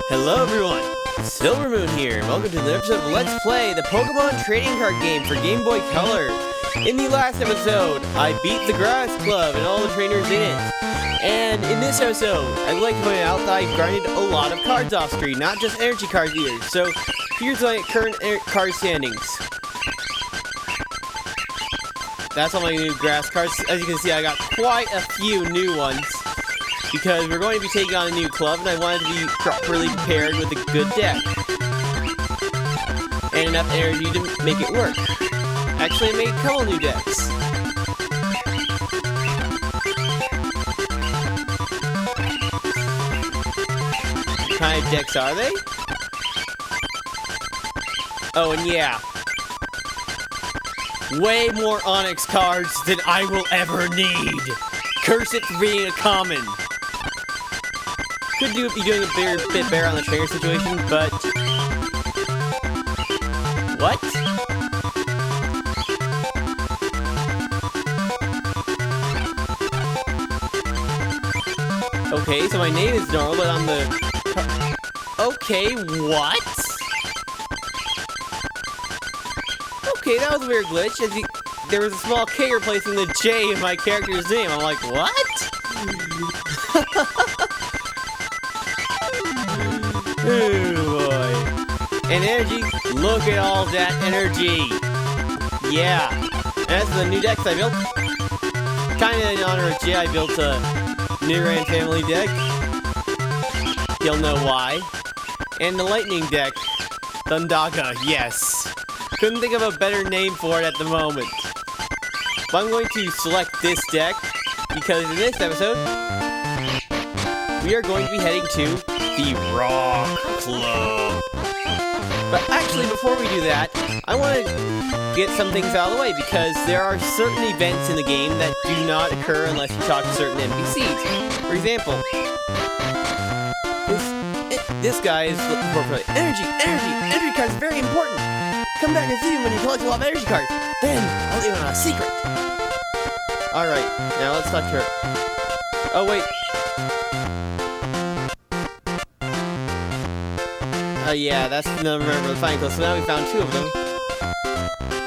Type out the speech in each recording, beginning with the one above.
Hello everyone, Silver Moon here, and welcome to the episode of Let's Play the Pokemon Trading Card Game for Game Boy Color. In the last episode, I beat the Grass Club and all the trainers in it. And in this episode, I'd like to point out that I grinded a lot of cards off screen, not just energy cards either. So, here's my current card standings. That's all my new grass cards. As you can see, I got quite a few new ones. Because we're going to be taking on a new club, and I wanted to be properly prepared with a good deck. And enough energy to make it work. Actually, I made a couple new decks. What kind of decks are they? Oh, and yeah. Way more Onyx cards than I will ever need. Curse it for being a common. Could be doing a bit better on the trainer situation, but... What? Okay, so my name is normal, but on the... Okay, what? Okay, that was a weird glitch. There was a small K replacing the J in my character's name. I'm like, what? Oh boy. And energy, look at all that energy. Yeah. And that's the new decks I built. Kinda in honor of Jay, I built a Niran family deck. You'll know why. And the lightning deck. Thundaga, yes. Couldn't think of a better name for it at the moment. But I'm going to select this deck, because in this episode, we are going to be heading to the Rock Club. But actually, before we do that, I want to get some things out of the way, because there are certain events in the game that do not occur unless you talk to certain NPCs. For example, this guy is looking for energy cards are very important. Come back and see me when you collect a lot of energy cards. Then, I'll leave on a secret. Alright, now let's talk to her. Oh, wait. Oh, yeah, that's another member of the Fighting Club, so now we found two of them.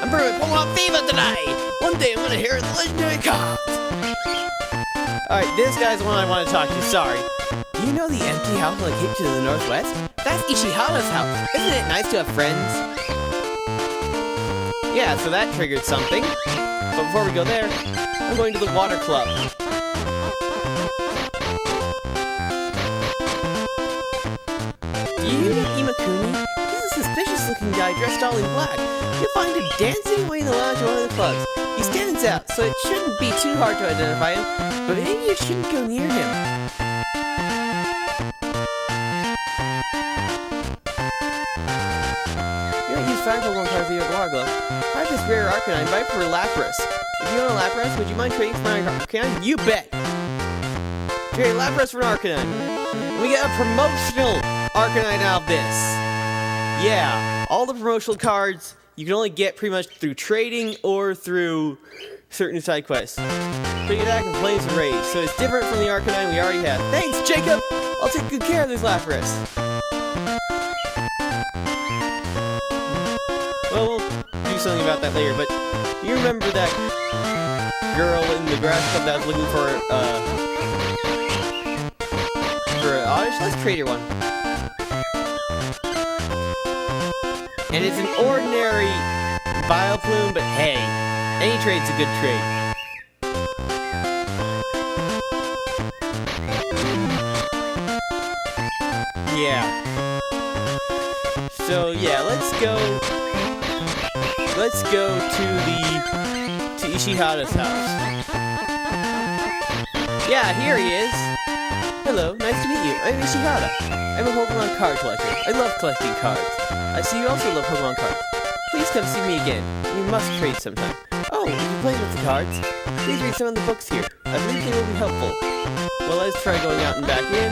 I'm bringing Pokemon Fever today! One day I'm gonna hear the legendary cards! Alright, this guy's the one I want to talk to, sorry. Do you know the empty house on the cape to the northwest? That's Ishihara's house. Isn't it nice to have friends? Yeah, so that triggered something. But before we go there, I'm going to the water club. Do you know Imakuni? He's a suspicious-looking guy dressed all in black. You'll find him dancing away in the lounge of one of the clubs. He stands out, so it shouldn't be too hard to identify him, but maybe you shouldn't go near him. You don't use fire Pokemon cards with your water glove. I have this rare Arcanine, but I prefer Lapras. If you want a Lapras, would you mind trading for my Arcanine? You bet! Trade Lapras for an Arcanine. We get a promotional Arcanine out of this. Yeah, all the promotional cards you can only get pretty much through trading or through certain side quests. Bring attack and Flames and Rage, so it's different from the Arcanine we already have. Thanks, Jacob! I'll take good care of this Lapras. Well, we'll do something about that later, but you remember that girl in the grass club that was looking for an Oddish? Let's trade her one. And it's an ordinary Bioplume, but hey, any trade's a good trade. Yeah. So yeah, let's go to Ishihara's house. Yeah, here he is. Hello, nice to meet you. I'm Ishihara. I'm a Pokemon card collector. I love collecting cards. I see you also love Pokemon cards. Please come see me again. We must trade sometime. Oh, you playing with the cards? Please read some of the books here. I believe they will be helpful. Well, let's try going out and back in.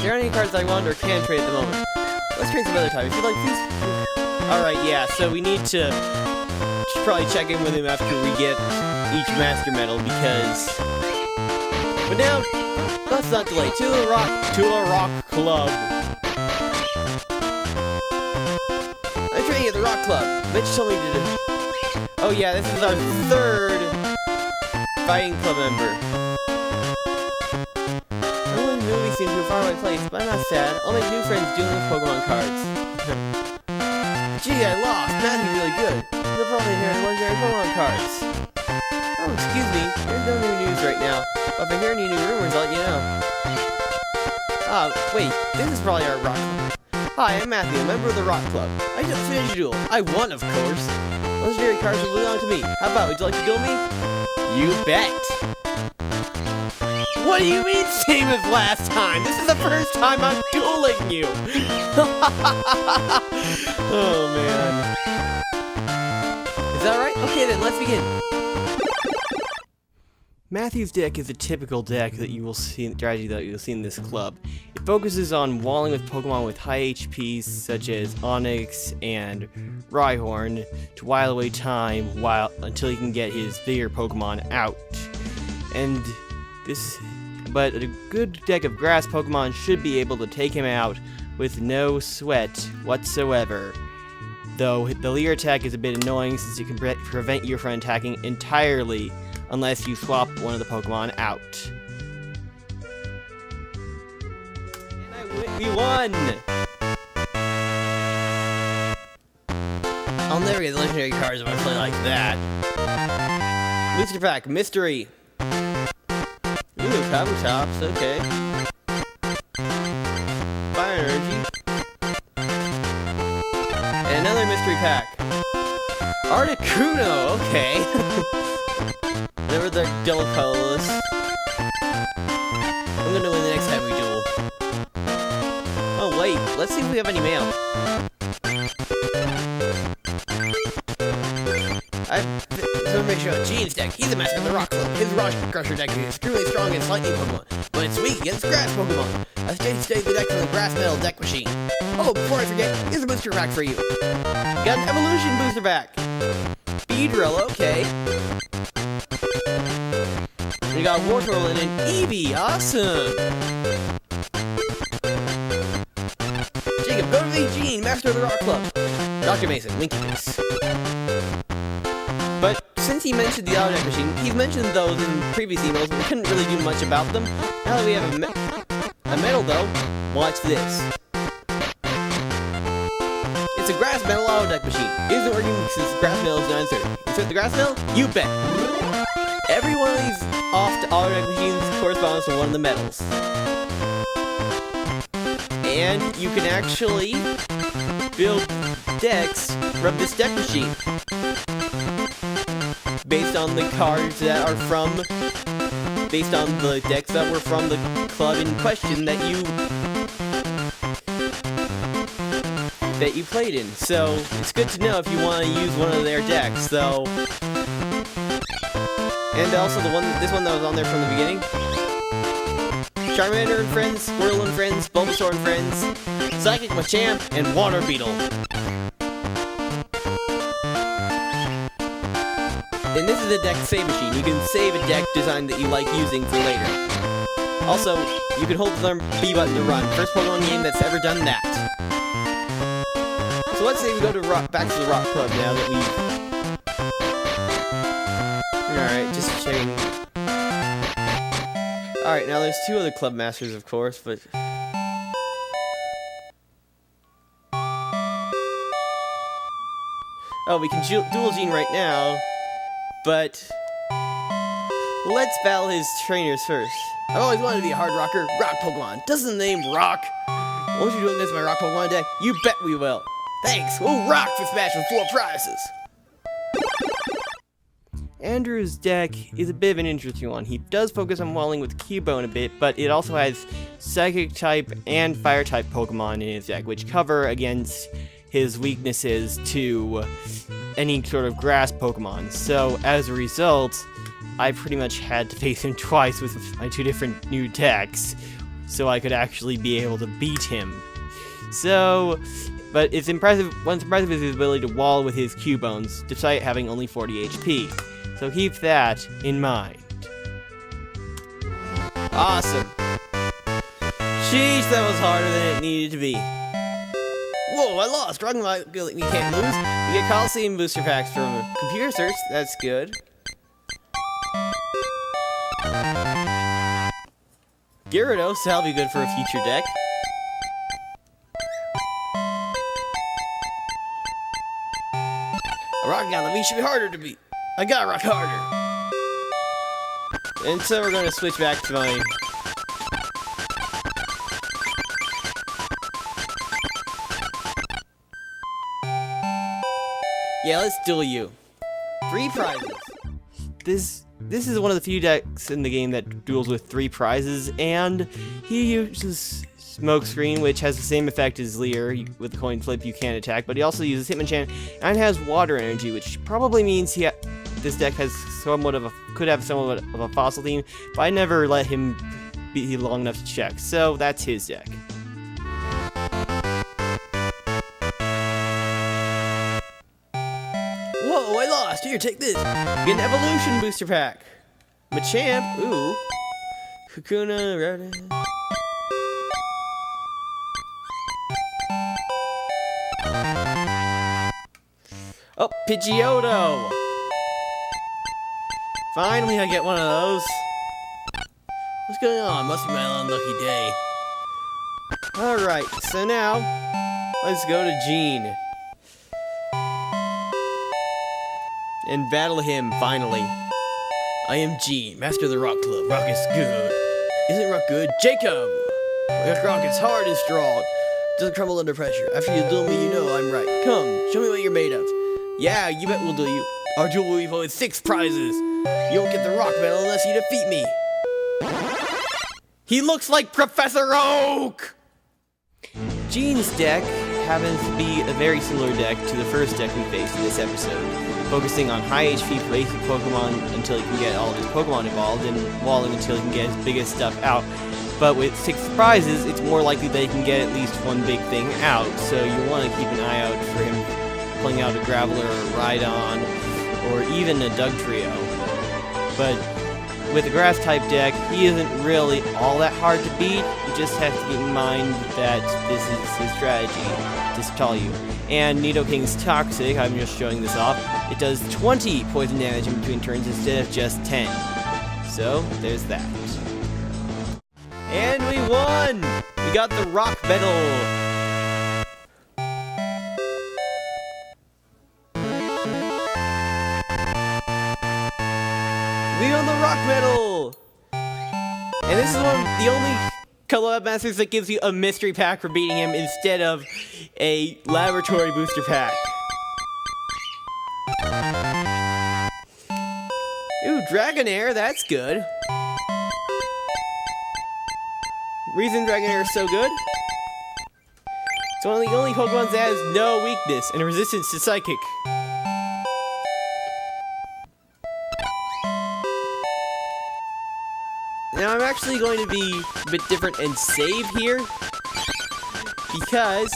There aren't any cards I want or can trade at the moment. Let's trade some other time. If you'd like, please. Alright, yeah, so we need to probably check in with him after we get each Master Medal, because... But now, let's not delay. To a rock club. I'm training at the rock club. Mitch told me to do. Oh yeah, this is our third fighting club member. I only movie seems to a faraway place, but I'm not sad. I'll make new friends dealing with Pokemon cards. Gee, I lost. Matthew's really good. He'll probably inherit legendary Pokemon cards. Oh, excuse me. There's no new news right now. But if I hear any new rumors, I'll let you know. Wait. This is probably our rock club. Hi, I'm Matthew, a member of the rock club. I just finished a duel. I won, of course. Legendary cards will belong to me. How about, would you like to duel me? You bet. What do you mean, same as last time? This is the first time I'm dueling you. Oh, man. Is that right? Okay, then, let's begin. Matthew's deck is a typical deck that you will see, strategy that you'll see in this club. It focuses on walling with Pokemon with high HPs such as Onix and Rhyhorn to while away time until he can get his bigger Pokemon out. But a good deck of grass Pokemon should be able to take him out with no sweat whatsoever. Though the leer attack is a bit annoying since it can prevent you from attacking entirely unless you swap one of the Pokemon out. And we won! I'll never get the legendary cards if I play like that. Booster pack, mystery. Ooh, Kabutops, okay. Fire energy. And another mystery pack. Articuno, okay. Never they're double colorless. I'm gonna win the next time we duel. Oh wait, let's see if we have any mail. So make sure Gene's deck. He's a master of the Rock Club. His Rock Crusher deck is extremely strong against lightning Pokemon, but it's weak against grass Pokemon. I studied the deck from the Grass Metal Deck Machine. Oh, before I forget, here's a booster pack for you. Got an Evolution booster pack. Beedrill, okay. We got Wartortle and an Eevee, awesome! Jacob, go to the Gene, master of the Rock Club. Dr. Mason, Winky-Face. But since he mentioned the Auto Deck Machine, he's mentioned those in previous emails, but we couldn't really do much about them. Now that we have a medal, though, watch this. It's a Grass Metal Auto Deck Machine. It isn't working since Grass Metal is not inserted. Insert the Grass Metal? You bet! Every one of these auto deck machines corresponds to one of the metals. And you can actually build decks from this deck machine. Based on the cards that are from... Based on the decks that were from the club in question that you played in. So, it's good to know if you want to use one of their decks, so... And also this one that was on there from the beginning. Charmander and friends, Squirtle and friends, Bulbasaur and friends, Psychic Machamp, and Water Beetle. And this is a deck save machine. You can save a deck design that you like using for later. Also, you can hold the B button to run. First Pokemon game that's ever done that. So let's say we go to back to the Rock Club now that we've... Alright, just checking. Alright, now there's two other club masters, of course, but... Oh, we can dual Gene right now, but... Let's battle his trainers first. I've always wanted to be a hard rocker. Rock Pokemon. Doesn't the name rock? Won't you do against my Rock Pokemon deck? You bet we will. Thanks. We'll rock this match with 4 prizes. Andrew's deck is a bit of an interesting one. He does focus on walling with Cubone a bit, but it also has Psychic-type and Fire-type Pokemon in his deck, which cover against his weaknesses to any sort of grass Pokemon. So, as a result, I pretty much had to face him twice with my 2 different new decks, so I could actually be able to beat him. So... But it's impressive. What's impressive is his ability to wall with his Cubones, despite having only 40 HP. So keep that in mind. Awesome. Sheesh, that was harder than it needed to be. Whoa, I lost. Dragon Ball, you can't lose. You get Coliseum booster packs from computer search. That's good. Gyarados, that'll be good for a future deck. A rock Galley should be harder to beat. I got rock harder. And so we're going to switch back to my... Yeah, let's duel you. 3 prizes. This is one of the few decks in the game that duels with 3 prizes, and he uses Smokescreen, which has the same effect as Leer. With the coin flip, you can't attack, but he also uses Hitmonchan, and has Water Energy, which probably means this deck has could have somewhat of a fossil theme, but I never let him be long enough to check, so that's his deck. Whoa, I lost! Here, take this! Get an Evolution Booster Pack! Machamp, ooh. Kakuna, Rowdy. Oh, Pidgeotto! Finally, I get one of those. What's going on? Must be my unlucky day. Alright, so now, let's go to Gene. And battle him, finally. I am Gene, master of the Rock Club. Rock is good. Isn't rock good? Jacob! Rock is hard and strong. Doesn't crumble under pressure. After you duel me, you know I'm right. Come, show me what you're made of. Yeah, you bet we'll duel you. Our duel will be with 6 prizes. You won't get the rock medal unless you defeat me. He looks like Professor Oak! Gene's deck happens to be a very similar deck to the first deck we faced in this episode, focusing on high HP for basic Pokemon until he can get all of his Pokemon evolved, and walling until he can get his biggest stuff out. But with 6 prizes, it's more likely that he can get at least one big thing out, so you want to keep an eye out for him pulling out a Graveler or a Rhydon, or even a Dugtrio. But with a Grass-type deck, he isn't really all that hard to beat. You just have to keep in mind that this is his strategy to stall you. And Nidoking's Toxic, I'm just showing this off, it does 20 poison damage in between turns instead of just 10. So, there's that. And we won! We got the Rock Medal! We won the Rock Medal! And this is the only Color Masters that gives you a mystery pack for beating him instead of a laboratory booster pack. Ooh, Dragonair, that's good. Reason Dragonair is so good? It's one of the only Pokemon that has no weakness and a resistance to Psychic. Now I'm actually going to be a bit different and save here, because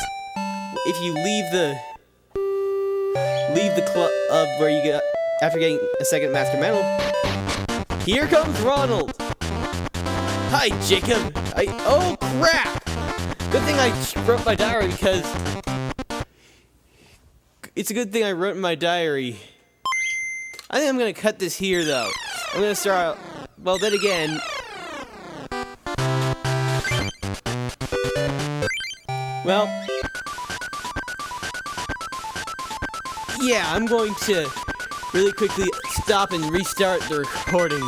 if you leave the club where you get after getting a second Master Medal, here comes Ronald. Hi, Jacob. Oh crap! Good thing I wrote my diary, because it's a good thing I wrote in my diary. I think I'm gonna cut this here, though. I'm gonna start out. Well, then again. Well, yeah, I'm going to really quickly stop and restart the recording.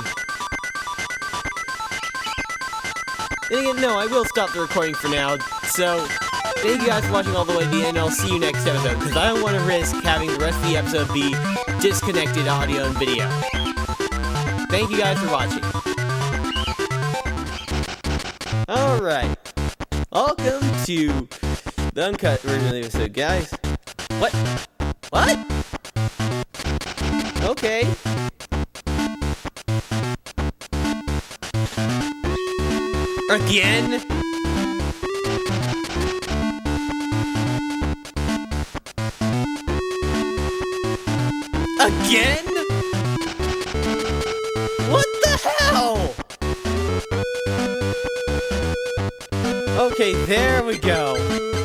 And again, no, I will stop the recording for now. So, thank you guys for watching all the way to the end, and I'll see you next episode, because I don't want to risk having the rest of the episode be disconnected audio and video. Thank you guys for watching. Alright. Welcome to the uncut version of the episode, guys. What? What? Okay. Again? Again? What the hell? Okay, there we go.